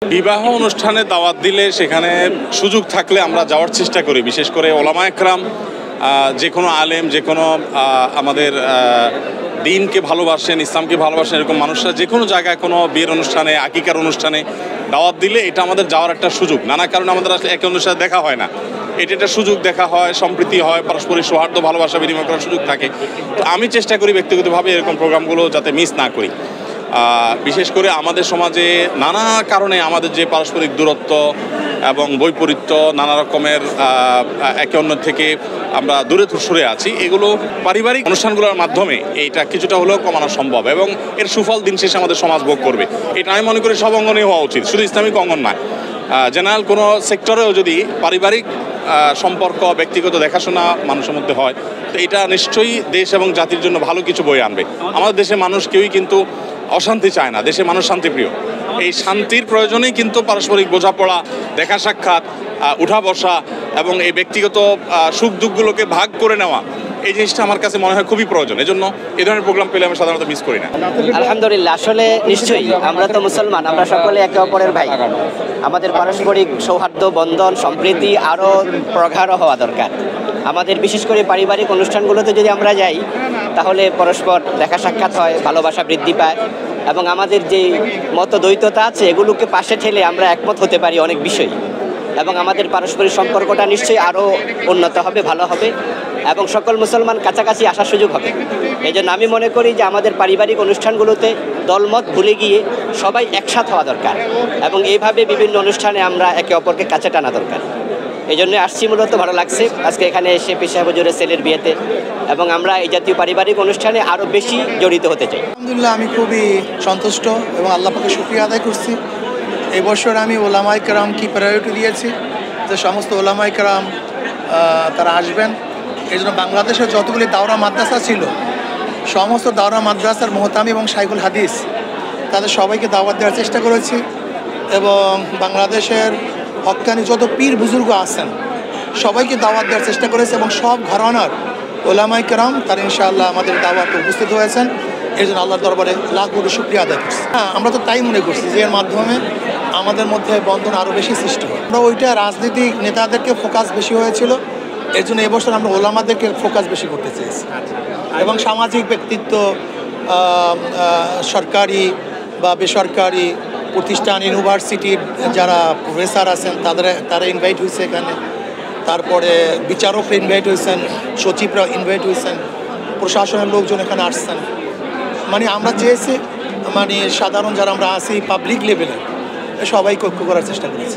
বিবাহ অনুষ্ঠানে দাওয়াত দিলে সেখানে সুযোগ থাকলে আমরা যাওয়ার চেষ্টা করি, বিশেষ করে ওলামা একরাম, যে কোনো আলেম, যে কোনো আমাদের দিনকে ভালোবাসেন, ইসলামকে ভালোবাসেন এরকম মানুষরা যে কোনো জায়গায় কোনো বিয়ের অনুষ্ঠানে, আকিকার অনুষ্ঠানে দাওয়াত দিলে এটা আমাদের যাওয়ার একটা সুযোগ। নানা কারণে আমাদের আসলে একে অন্যের সাথে দেখা হয় না, এটা একটা সুযোগ, দেখা হয়, সম্প্রীতি হয়, পারস্পরিক সৌহার্দ্য, ভালোবাসা বিনিময় করার সুযোগ থাকে। তো আমি চেষ্টা করি ব্যক্তিগতভাবে এরকম প্রোগ্রামগুলো যাতে মিস না করি। বিশেষ করে আমাদের সমাজে নানা কারণে আমাদের যে পারস্পরিক দূরত্ব এবং বৈপরীত্য, নানা রকমের একে অন্য থেকে আমরা দূরে সরে আছি, এগুলো পারিবারিক অনুষ্ঠানগুলোর মাধ্যমে এইটা কিছুটা হলেও কমানো সম্ভব এবং এর সুফল দিন শেষে আমাদের সমাজ ভোগ করবে। এটা আমি মনে করি সব অঙ্গনে হওয়া উচিত, শুধু ইসলামিক অঙ্গন নয়। জেনারেল কোনো সেক্টরেও যদি পারিবারিক সম্পর্ক, ব্যক্তিগত দেখাশোনা মানুষের মধ্যে হয়, তো এটা নিশ্চয়ই দেশ এবং জাতির জন্য ভালো কিছু বয়ে আনবে। আমাদের দেশের মানুষ কেউই কিন্তু অশান্তি চায় না, দেশের মানুষ শান্তিপ্রিয়। এই শান্তির প্রয়োজনেই কিন্তু পারস্পরিক বোঝাপড়া, দেখা সাক্ষাৎ, উঠা বসা এবং এই ব্যক্তিগত সুখ দুঃখগুলোকে ভাগ করে নেওয়া, এই জিনিসটা আমার কাছে মনে হয় খুবই প্রয়োজন। এই জন্য এই ধরনের প্রোগ্রাম পেলে আমি সাধারণত মিস করি না। আলহামদুলিল্লাহ, আসলে নিশ্চয়ই আমরা তো মুসলমান, আমরা সকলে একে অপরের ভাই। আমাদের পারস্পরিক সৌহার্দ্য, বন্ধন, সম্প্রীতি আরও প্রগাঢ় হওয়া দরকার। আমাদের বিশেষ করে পারিবারিক অনুষ্ঠানগুলোতে যদি আমরা যাই, তাহলে পরস্পর দেখা সাক্ষাৎ হয়, ভালোবাসা বৃদ্ধি পায় এবং আমাদের যে মতদ্বৈততা আছে এগুলোকে পাশে ঠেলে আমরা একমত হতে পারি অনেক বিষয়, এবং আমাদের পারস্পরিক সম্পর্কটা নিশ্চয়ই আরও উন্নত হবে, ভালো হবে এবং সকল মুসলমান কাছাকাছি আসার সুযোগ হবে। এই জন্য আমি মনে করি যে আমাদের পারিবারিক অনুষ্ঠানগুলোতে দলমত ভুলে গিয়ে সবাই একসাথ হওয়া দরকার এবং এইভাবে বিভিন্ন অনুষ্ঠানে আমরা একে অপরকে কাছে টানা দরকার। এই জন্য আসছি, মূলত ভালো লাগছে আজকে এখানে এসে পীর সাহেব হুজুরের ছেলের বিয়েতে, এবং আমরা এই জাতীয় পারিবারিক অনুষ্ঠানে আরও বেশি জড়িত হতে চাই। আলহামদুলিল্লাহ, আমি খুবই সন্তুষ্ট এবং আল্লাহ পাকে শুকরিয়া আদায় করছি। এই বছর আমি ওলামায়ে কেরাম কি প্রায়োরিটি দিয়েছি যে সমস্ত ওলামায়ে কেরাম তারা আসবেন। এই জন্য বাংলাদেশের যতগুলি দাওরা মাদ্রাসা ছিল, সমস্ত দাওরা মাদ্রাসার মোহতামি এবং শাইখুল হাদিস তাদের সবাইকে দাওয়াত দেওয়ার চেষ্টা করেছি এবং বাংলাদেশের হক্কানি যত পীর বুজুর্গ আছেন সবাইকে দাওয়াত দেওয়ার চেষ্টা করেছে এবং সব ঘরানার ওলামায়ে কেরাম তারা ইনশাআল্লাহ আমাদের দাওয়াতে উপস্থিত হয়েছেন। এই জন্য আল্লাহর দরবারে লাখ কোটি শুকরিয়া আদায় করছি। হ্যাঁ, আমরা তো তাই মনে করছি যে এর মাধ্যমে আমাদের মধ্যে বন্ধন আরও বেশি সৃষ্টি হয়। আমরা ওইটা রাজনৈতিক নেতাদেরকে ফোকাস বেশি হয়েছিল, এর জন্য এবছর আমরা ওলামাদেরকে ফোকাস বেশি করতে চেয়েছি এবং সামাজিক ব্যক্তিত্ব, সরকারি বা বেসরকারি প্রতিষ্ঠান, ইউনিভার্সিটির যারা প্রফেসর আছেন তারা ইনভাইট হয়েছে এখানে, তারপরে বিচারকরা ইনভাইট হয়েছেন, সচিবরা ইনভাইট হয়েছেন, প্রশাসনের লোকজন এখানে আসছেন। মানে আমরা চেয়েছি মানে সাধারণ যারা আমরা আছি পাবলিক লেভেলে সবাইকে ঐক্য করার চেষ্টা করেছি।